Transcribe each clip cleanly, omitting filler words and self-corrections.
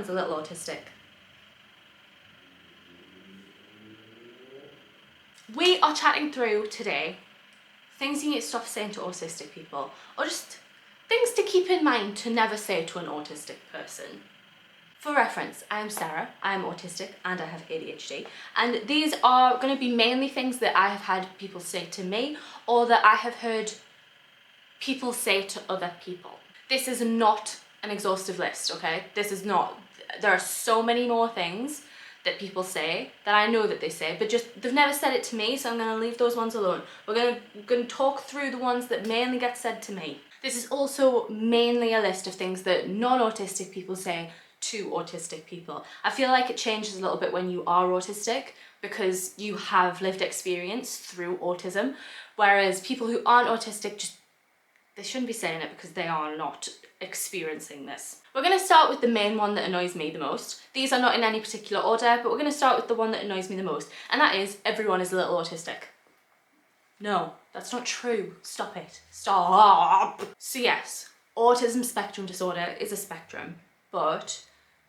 everyone's a little autistic. We are chatting through today things you need to stop saying to autistic people, or just things to keep in mind to never say to an autistic person. For reference, I am Sarah, I am autistic and I have ADHD, and these are going to be mainly things that I have had people say to me or that I have heard people say to other people. This is not an exhaustive list, okay? This is not. There are so many more things that people say that I know that they say, but just they've never said it to me, so I'm going to leave those ones alone. We're going to talk through the ones that mainly get said to me. This is also mainly a list of things that non-autistic people say to autistic people. I feel like it changes a little bit when you are autistic because you have lived experience through autism, whereas people who aren't autistic, just they shouldn't be saying it because they are not experiencing this. We're going to start with the main one that annoys me the most. These are not in any particular order, but we're going to start with the one that annoys me the most, and that is everyone is a little autistic. No, that's not true. Stop it. Stop. So yes, autism spectrum disorder is a spectrum, but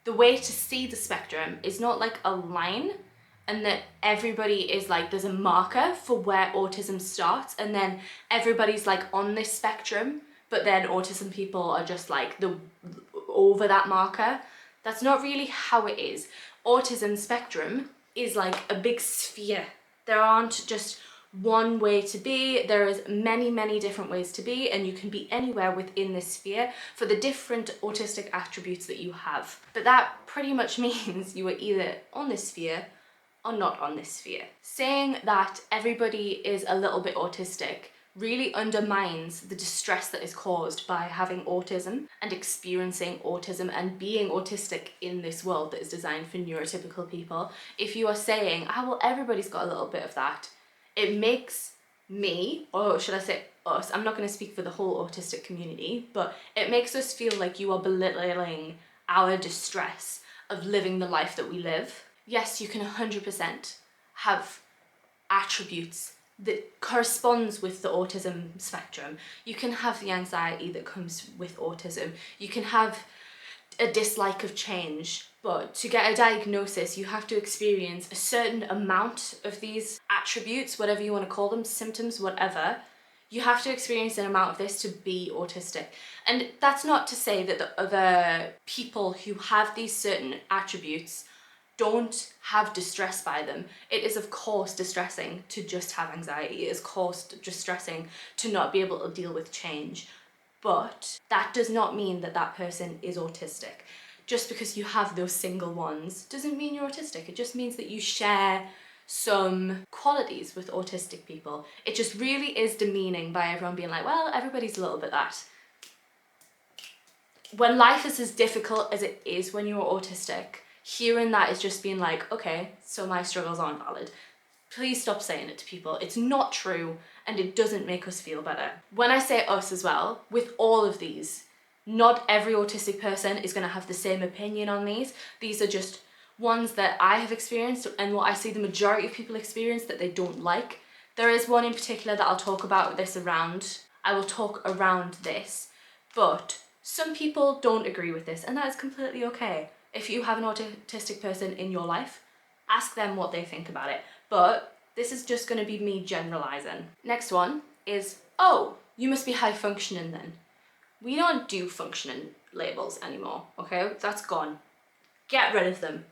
the way to see the spectrum is not like a line and that everybody is like, there's a marker for where autism starts and then everybody's like on this spectrum, but then autism people are just like over that marker. That's not really how it is. Autism spectrum is like a big sphere. There aren't just one way to be. There is many different ways to be, and you can be anywhere within this sphere for the different autistic attributes that you have. But that pretty much means you are either on this sphere or not on this sphere. Saying that everybody is a little bit autistic really undermines the distress that is caused by having autism and experiencing autism and being autistic in this world that is designed for neurotypical people. If you are saying, oh well, everybody's got a little bit of that, it makes me, or should I say us, I'm not going to speak for the whole autistic community, but it makes us feel like you are belittling our distress of living the life that we live. Yes, you can 100% have attributes that corresponds with the autism spectrum. You can have the anxiety that comes with autism. You can have a dislike of change, but to get a diagnosis, you have to experience a certain amount of these attributes, whatever you want to call them, symptoms, whatever. You have to experience an amount of this to be autistic. And that's not to say that the other people who have these certain attributes don't have distress by them. It is of course distressing to just have anxiety. It is of course distressing to not be able to deal with change. But that does not mean that that person is autistic. Just because you have those single ones doesn't mean you're autistic. It just means that you share some qualities with autistic people. It just really is demeaning by everyone being like, well, everybody's a little bit that. When life is as difficult as it is when you're autistic, hearing that is just being like, okay, so my struggles aren't valid. Please stop saying it to people. It's not true and it doesn't make us feel better. When I say us as well, with all of these, not every autistic person is going to have the same opinion on these. These are just ones that I have experienced and what I see the majority of people experience that they don't like. There is one in particular that I'll talk about this around. I will talk around this, but some people don't agree with this and that is completely okay. If you have an autistic person in your life, ask them what they think about it. But this is just going to be me generalizing. Next one is, oh, you must be high functioning then. We don't do functioning labels anymore, okay? That's gone. Get rid of them.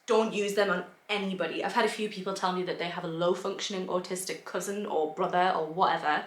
Don't use them on anybody. I've had a few people tell me that they have a low functioning autistic cousin or brother or whatever.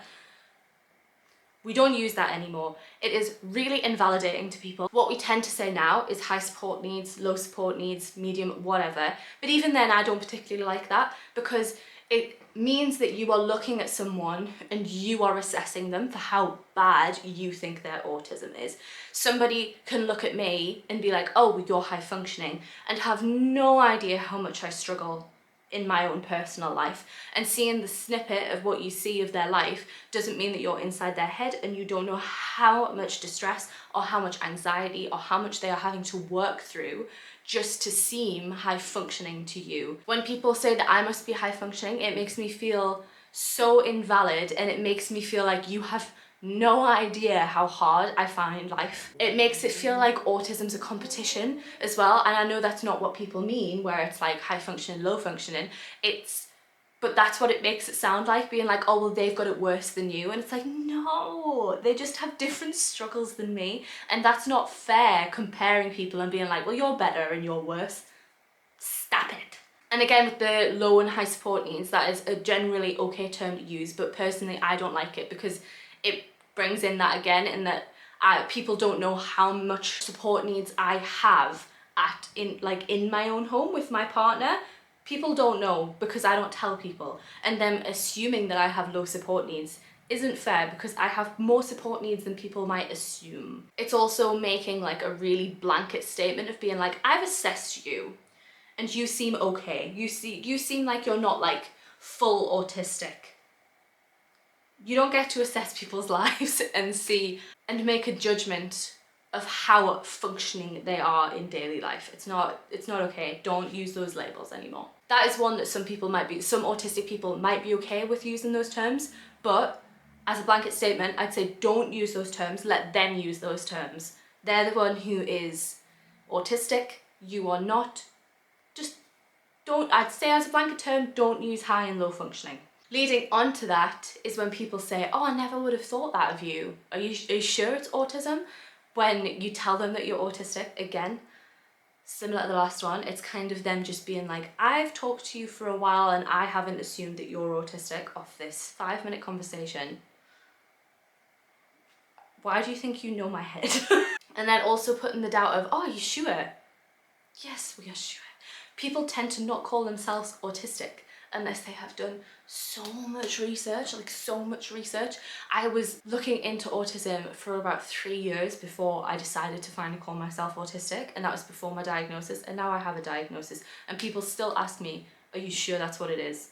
We don't use that anymore. It is really invalidating to people. What we tend to say now is high support needs, low support needs, medium, whatever. But even then, I don't particularly like that because it means that you are looking at someone and you are assessing them for how bad you think their autism is. Somebody can look at me and be like, oh, well, you're high functioning, and have no idea how much I struggle in my own personal life, and seeing the snippet of what you see of their life doesn't mean that you're inside their head and you don't know how much distress or how much anxiety or how much they are having to work through just to seem high functioning to you. When people say that I must be high functioning, it makes me feel so invalid and it makes me feel like you have no idea how hard I find life. It makes it feel like autism's a competition as well, and I know that's not what people mean, where it's like high functioning, low functioning. But that's what it makes it sound like, being like, oh, well, they've got it worse than you. And it's like, no, they just have different struggles than me. And that's not fair, comparing people and being like, well, you're better and you're worse. Stop it. And again, with the low and high support needs, that is a generally okay term to use, but personally I don't like it because it brings in that again, in that people don't know how much support needs I have in my own home with my partner. People don't know because I don't tell people, and them assuming that I have low support needs isn't fair because I have more support needs than people might assume. It's also making like a really blanket statement of being like, I've assessed you and you seem okay. You seem like you're not like full autistic. You don't get to assess people's lives and see and make a judgment of how functioning they are in daily life. It's not okay. Don't use those labels anymore. That is one that some autistic people might be okay with using those terms, but as a blanket statement, I'd say don't use those terms, let them use those terms. They're the one who is autistic, you are not. Just don't, I'd say as a blanket term, don't use high and low functioning. Leading on to that is when people say, oh, I never would have thought that of you. Are you sure it's autism? When you tell them that you're autistic, again, similar to the last one, it's kind of them just being like, I've talked to you for a while and I haven't assumed that you're autistic off this 5-minute conversation. Why do you think you know my head? And then also putting the doubt of, oh, are you sure? Yes, we are sure. People tend to not call themselves autistic unless they have done so much research, like so much research. I was looking into autism for about 3 years before I decided to finally call myself autistic, and that was before my diagnosis, and now I have a diagnosis, and people still ask me, are you sure that's what it is?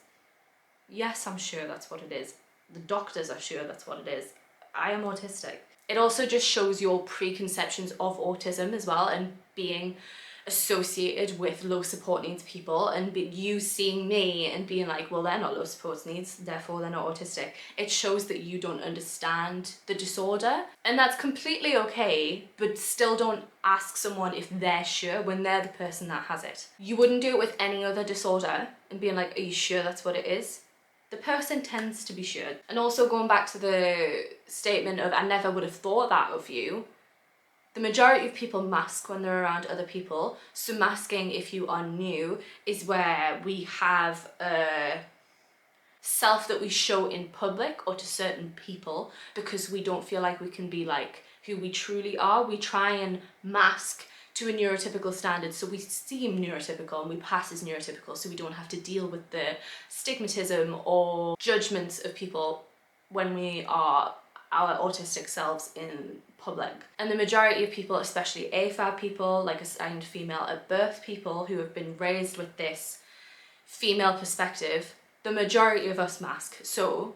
Yes, I'm sure that's what it is. The doctors are sure that's what it is. I am autistic. It also just shows your preconceptions of autism as well, and being associated with low support needs people, and you seeing me and being like, well, they're not low support needs, therefore they're not autistic. It shows that you don't understand the disorder, and that's completely okay, but still don't ask someone if they're sure when they're the person that has it. You wouldn't do it with any other disorder and being like, are you sure that's what it is? The person tends to be sure. And also going back to the statement of, I never would have thought that of you, the majority of people mask when they're around other people. So masking, if you are new, is where we have a self that we show in public or to certain people because we don't feel like we can be like who we truly are. We try and mask to a neurotypical standard, so we seem neurotypical and we pass as neurotypical, so we don't have to deal with the stigmatism or judgments of people when we are our autistic selves in public. And the majority of people, especially AFAB people, like assigned female at birth people who have been raised with this female perspective, the majority of us mask. So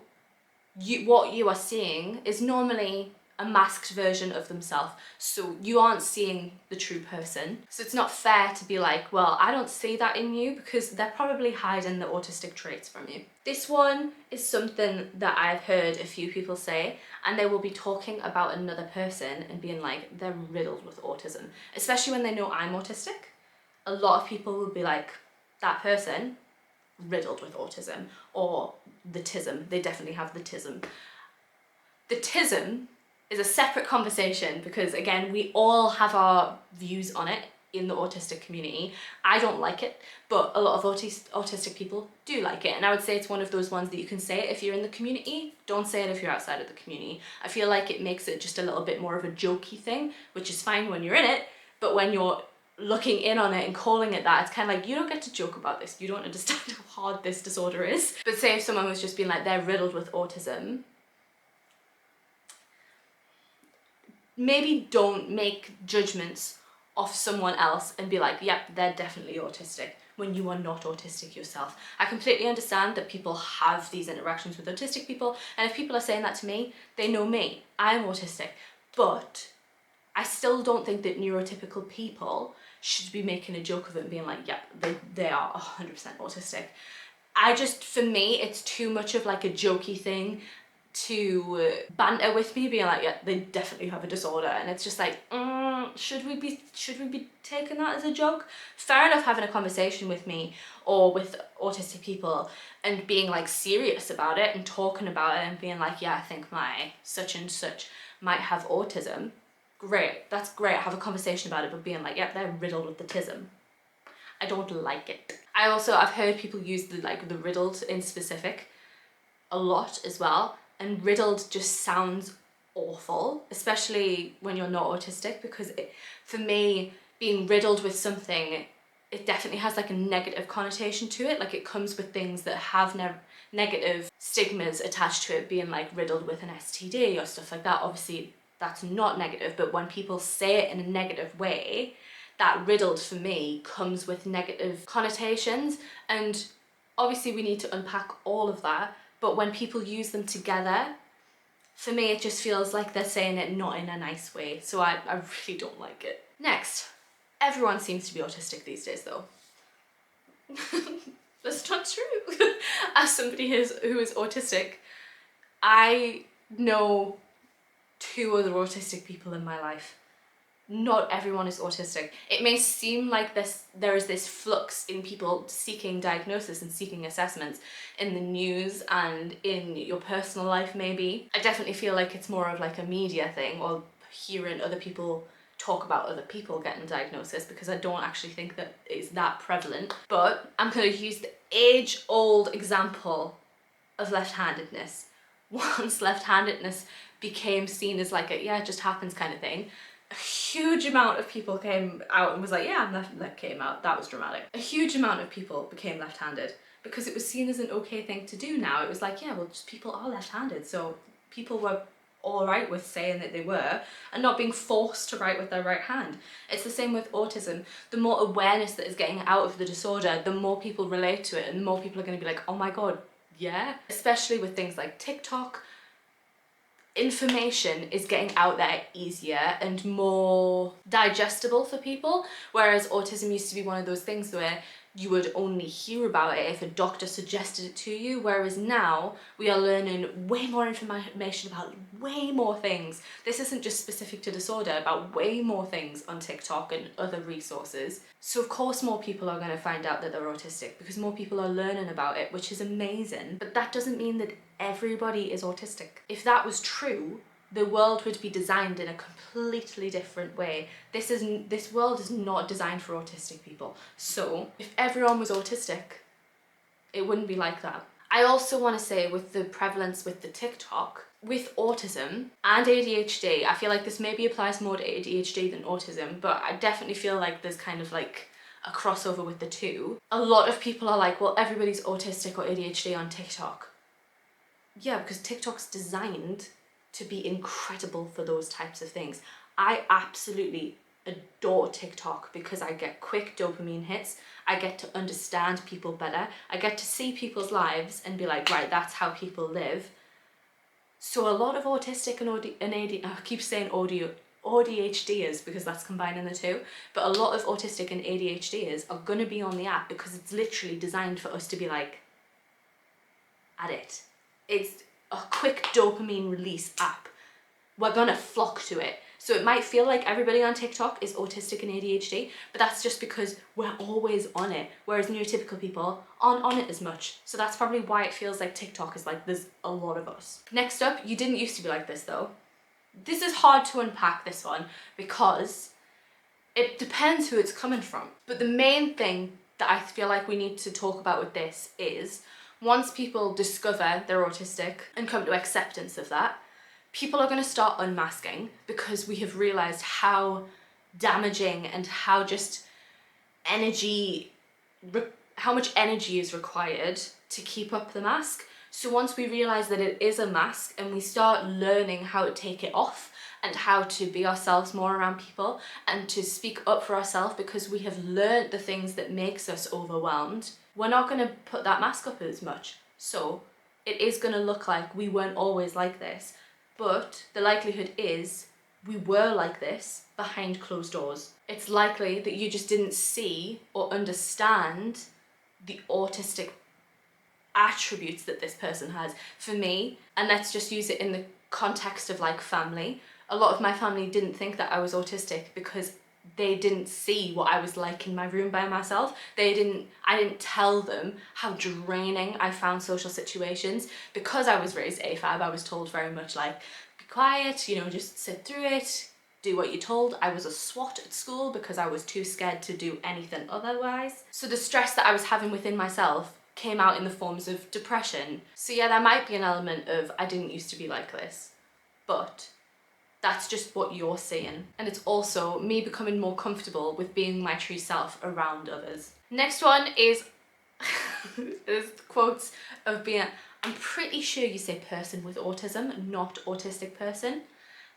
what you are seeing is normally a masked version of themselves, so you aren't seeing the true person. So it's not fair to be like, well, I don't see that in you, because they're probably hiding the autistic traits from you. This one is something that I've heard a few people say, and they will be talking about another person and being like, they're riddled with autism, especially when they know I'm autistic. A lot of people will be like, that person riddled with autism, or the tism. They definitely have the tism. The tism is a separate conversation because, again, we all have our views on it in the autistic community. I don't like it, but a lot of autistic people do like it, and I would say it's one of those ones that you can say it if you're in the community, don't say it if you're outside of the community. I feel like it makes it just a little bit more of a jokey thing, which is fine when you're in it, but when you're looking in on it and calling it that, it's kind of like, you don't get to joke about this, you don't understand how hard this disorder is. But say if someone was just being like, they're riddled with autism, maybe don't make judgments off someone else and be like, yep, they're definitely autistic, when you are not autistic yourself. I completely understand that people have these interactions with autistic people, and if people are saying that to me, they know me, I'm autistic, but I still don't think that neurotypical people should be making a joke of it and being like, yep, they are 100% autistic. For me, it's too much of like a jokey thing to banter with me, being like, yeah, they definitely have a disorder, and it's just like, should we be taking that as a joke? Fair enough having a conversation with me or with autistic people and being like serious about it and talking about it and being like, yeah, I think my such and such might have autism. Great, that's great, have a conversation about it, but being like, yep, they're riddled with the tism. I don't like it. I've heard people use the riddled in specific a lot as well, and riddled just sounds awful, especially when you're not autistic, because for me, being riddled with something, it definitely has like a negative connotation to it. Like it comes with things that have negative stigmas attached to it, being like riddled with an STD or stuff like that. Obviously that's not negative, but when people say it in a negative way, that riddled for me comes with negative connotations, and obviously we need to unpack all of that, but when people use them together, for me it just feels like they're saying it not in a nice way, so I really don't like it. Next, everyone seems to be autistic these days though. That's not true. As somebody who is autistic, I know 2 other autistic people in my life. Not everyone is autistic. It may seem like there is this flux in people seeking diagnosis and seeking assessments in the news and in your personal life maybe. I definitely feel like it's more of like a media thing, or hearing other people talk about other people getting diagnosis, because I don't actually think that it's that prevalent. But I'm going to use the age-old example of left-handedness. Once left-handedness became seen as like a, yeah, it just happens kind of thing, a huge amount of people came out and was like, yeah, I'm that was dramatic. A huge amount of people became left-handed because it was seen as an okay thing to do now. It was like, yeah, well, just people are left-handed, so people were all right with saying that they were and not being forced to write with their right hand. It's the same with autism. The more awareness that is getting out of the disorder, the more people relate to it, and the more people are going to be like, oh my god, yeah. Especially with things like TikTok, information is getting out there easier and more digestible for people, whereas autism used to be one of those things where you would only hear about it if a doctor suggested it to you, whereas now we are learning way more information about way more things. This isn't just specific to disorder, about way more things on TikTok and other resources. So of course more people are going to find out that they're autistic because more people are learning about it, which is amazing. But that doesn't mean that everybody is autistic. If that was true, the world would be designed in a completely different way. This world is not designed for autistic people. So if everyone was autistic, it wouldn't be like that. I also want to say, with the prevalence with the TikTok, with autism and ADHD, I feel like this maybe applies more to ADHD than autism, but I definitely feel like there's kind of like a crossover with the two. A lot of people are like, well, everybody's autistic or ADHD on TikTok. Yeah, because TikTok's designed to be incredible for those types of things. I absolutely adore TikTok because I get quick dopamine hits. I get to understand people better. I get to see people's lives and be like, right, that's how people live. So a lot of autistic and I keep saying ADHDers because that's combining the two, but a lot of autistic and ADHDers are going to be on the app because it's literally designed for us to be like, at it. It's a quick dopamine release app. We're gonna flock to it. So it might feel like everybody on TikTok is autistic and ADHD, but that's just because we're always on it, whereas neurotypical people aren't on it as much. So that's probably why it feels like TikTok is like, there's a lot of us. Next up, you didn't used to be like this though. This is hard to unpack, this one, because it depends who it's coming from. But the main thing that I feel like we need to talk about with this is, once people discover they're autistic and come to acceptance of that, people are going to start unmasking because we have realised how damaging and how just how much energy is required to keep up the mask. So once we realise that it is a mask and we start learning how to take it off and how to be ourselves more around people and to speak up for ourselves because we have learned the things that makes us overwhelmed, we're not going to put that mask up as much. So it is going to look like we weren't always like this, but the likelihood is we were like this behind closed doors. It's likely that you just didn't see or understand the autistic attributes that this person has. For me, and let's just use it in the context of like family, a lot of my family didn't think that I was autistic because they didn't see what I was like in my room by myself. I didn't tell them how draining I found social situations. Because I was raised AFAB, I was told very much like, be quiet, you know, just sit through it, do what you're told. I was a SWAT at school because I was too scared to do anything otherwise. So the stress that I was having within myself came out in the forms of depression. So yeah, there might be an element of I didn't used to be like this, but that's just what you're seeing. And it's also me becoming more comfortable with being my true self around others. Next one is, is quotes of being, I'm pretty sure you say person with autism, not autistic person.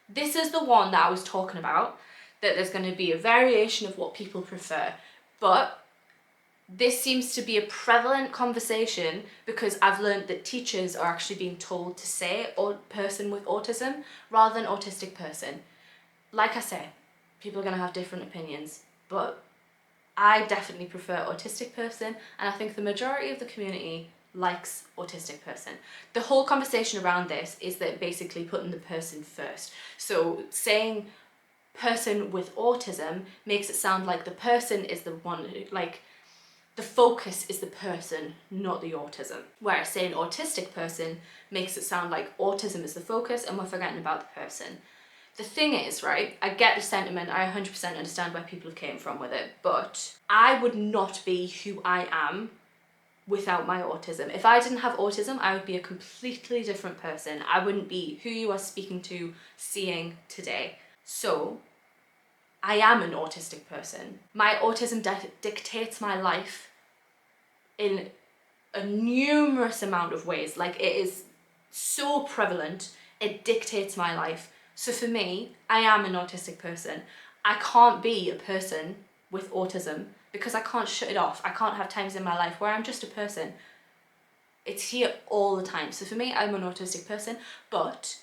This is the one that I was talking about, that there's going to be a variation of what people prefer. But this seems to be a prevalent conversation because I've learned that teachers are actually being told to say person with autism rather than autistic person. Like I say, people are going to have different opinions, but I definitely prefer autistic person, and I think the majority of the community likes autistic person. The whole conversation around this is that basically putting the person first. So saying person with autism makes it sound like the person is the one who, like, the focus is the person, not the autism. Whereas saying autistic person makes it sound like autism is the focus and we're forgetting about the person. The thing is, right, I get the sentiment, I 100% understand where people have came from with it, but I would not be who I am without my autism. If I didn't have autism, I would be a completely different person. I wouldn't be who you are speaking to, seeing today. So I am an autistic person. My autism dictates my life in a numerous amount of ways. Like, it is so prevalent, it dictates my life. So for me, I am an autistic person. I can't be a person with autism because I can't shut it off. I can't have times in my life where I'm just a person. It's here all the time. So for me, I'm an autistic person. But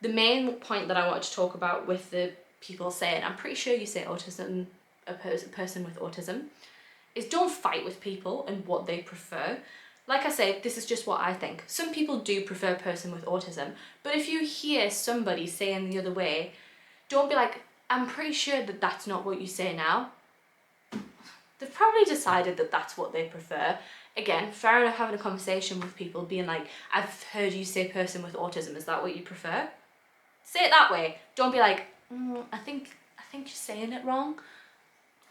the main point that I want to talk about with the people saying, I'm pretty sure you say autism, a person with autism, is don't fight with people and what they prefer. Like I say, this is just what I think. Some people do prefer a person with autism, but if you hear somebody saying the other way, don't be like, I'm pretty sure that that's not what you say now. They've probably decided that that's what they prefer. Again, fair enough having a conversation with people, being like, I've heard you say person with autism, is that what you prefer? Say it that way. Don't be like, I think you're saying it wrong.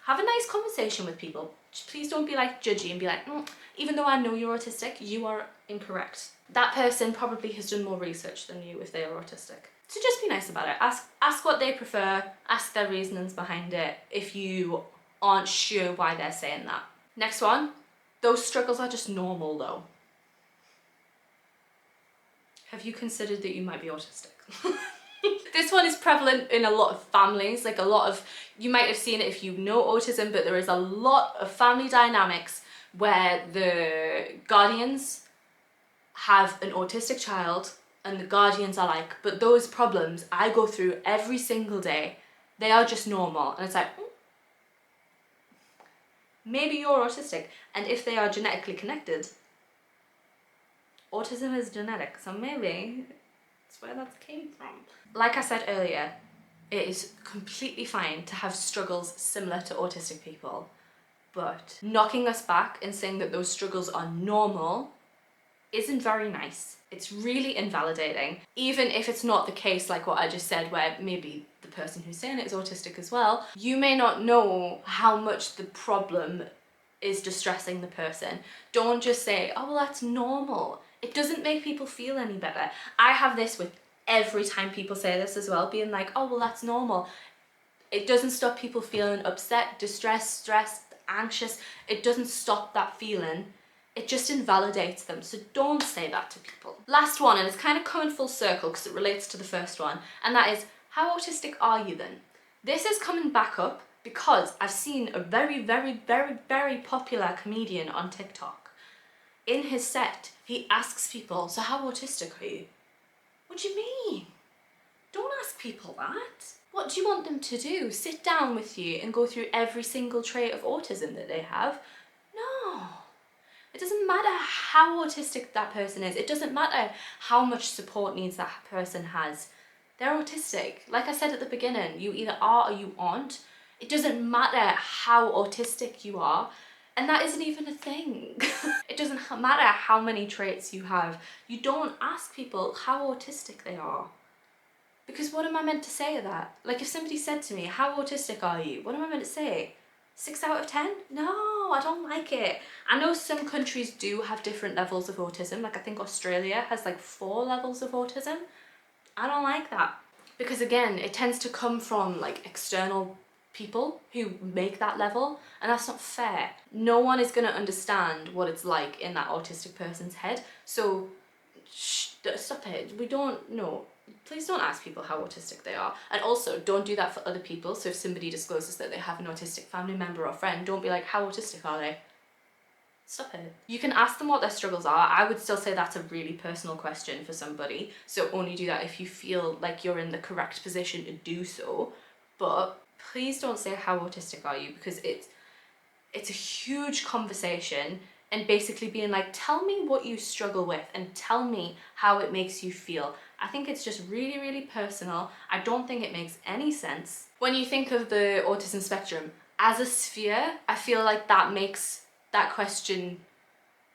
Have a nice conversation with people. Please don't be like judgy and be like, even though I know you're autistic, you are incorrect. That person probably has done more research than you if they are autistic. So just be nice about it. Ask what they prefer, ask their reasonings behind it if you aren't sure why they're saying that. Next one, those struggles are just normal though. Have you considered that you might be autistic? This one is prevalent in a lot of families, like you might have seen it if you know autism, but there is a lot of family dynamics where the guardians have an autistic child and the guardians are like, but those problems I go through every single day, they are just normal. And it's like, maybe you're autistic, and if they are genetically connected, autism is genetic, so maybe that's where that came from. Like I said earlier, it is completely fine to have struggles similar to autistic people, but knocking us back and saying that those struggles are normal isn't very nice. It's really invalidating, even if it's not the case like what I just said, where maybe the person who's saying it is autistic as well. You may not know how much the problem is distressing the person. Don't just say, oh well, that's normal. It doesn't make people feel any better. I have this with every time people say this as well, being like, oh well, that's normal. It doesn't stop people feeling upset, distressed, stressed, anxious. It doesn't stop that feeling. It just invalidates them. So don't say that to people. Last one, and it's kind of coming full circle because it relates to the first one, and that is, how autistic are you then? This is coming back up because I've seen a very, very, very, very popular comedian on TikTok. In his set, he asks people, so how autistic are you? What do you mean? Don't ask people that. What do you want them to do? Sit down with you and go through every single trait of autism that they have? No. It doesn't matter how autistic that person is. It doesn't matter how much support needs that person has. They're autistic. Like I said at the beginning, you either are or you aren't. It doesn't matter how autistic you are. And that isn't even a thing. It doesn't matter how many traits you have. You don't ask people how autistic they are. Because what am I meant to say to that? Like if somebody said to me, how autistic are you? What am I meant to say? 6 out of 10? No, I don't like it. I know some countries do have different levels of autism. Like I think Australia has like 4 levels of autism. I don't like that. Because again, it tends to come from like external people who make that level, and that's not fair. No one is going to understand what it's like in that autistic person's head. So stop it. We don't know. Please don't ask people how autistic they are. And also don't do that for other people. So if somebody discloses that they have an autistic family member or friend, don't be like, how autistic are they? Stop it. You can ask them what their struggles are. I would still say that's a really personal question for somebody. So only do that if you feel like you're in the correct position to do so. But please don't say how autistic are you, because it's a huge conversation, and basically being like, tell me what you struggle with and tell me how it makes you feel. I think it's just really, really personal. I don't think it makes any sense. When you think of the autism spectrum as a sphere, I feel like that makes that question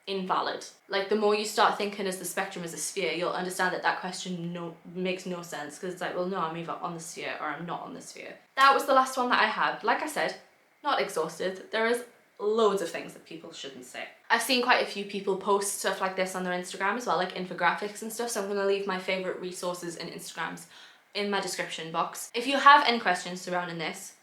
invalid. Like the more you start thinking as the spectrum as a sphere, you'll understand that that question makes no sense, because it's like, well, no, I'm either on the sphere or I'm not on the sphere. That was the last one that I had. Like I said, not exhausted. There is loads of things that people shouldn't say. I've seen quite a few people post stuff like this on their Instagram as well, like infographics and stuff, so I'm going to leave my favourite resources and Instagrams in my description box. If you have any questions surrounding this,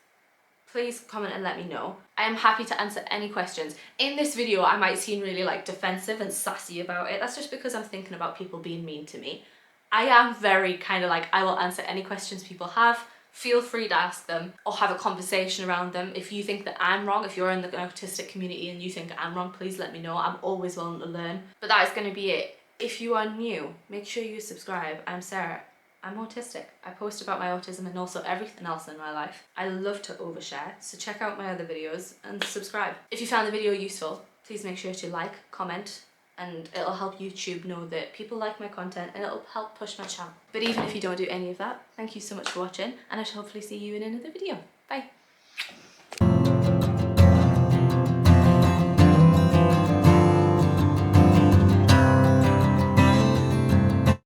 please comment and let me know. I am happy to answer any questions. In this video, I might seem really like defensive and sassy about it. That's just because I'm thinking about people being mean to me. I am very kind of like, I will answer any questions people have. Feel free to ask them or have a conversation around them. If you think that I'm wrong, if you're in the autistic community and you think I'm wrong, please let me know. I'm always willing to learn. But that is going to be it. If you are new, make sure you subscribe. I'm Sarah. I'm autistic. I post about my autism and also everything else in my life. I love to overshare, so check out my other videos and subscribe. If you found the video useful, please make sure to like, comment, and it'll help YouTube know that people like my content and it'll help push my channel. But even if you don't do any of that, thank you so much for watching, and I shall hopefully see you in another video.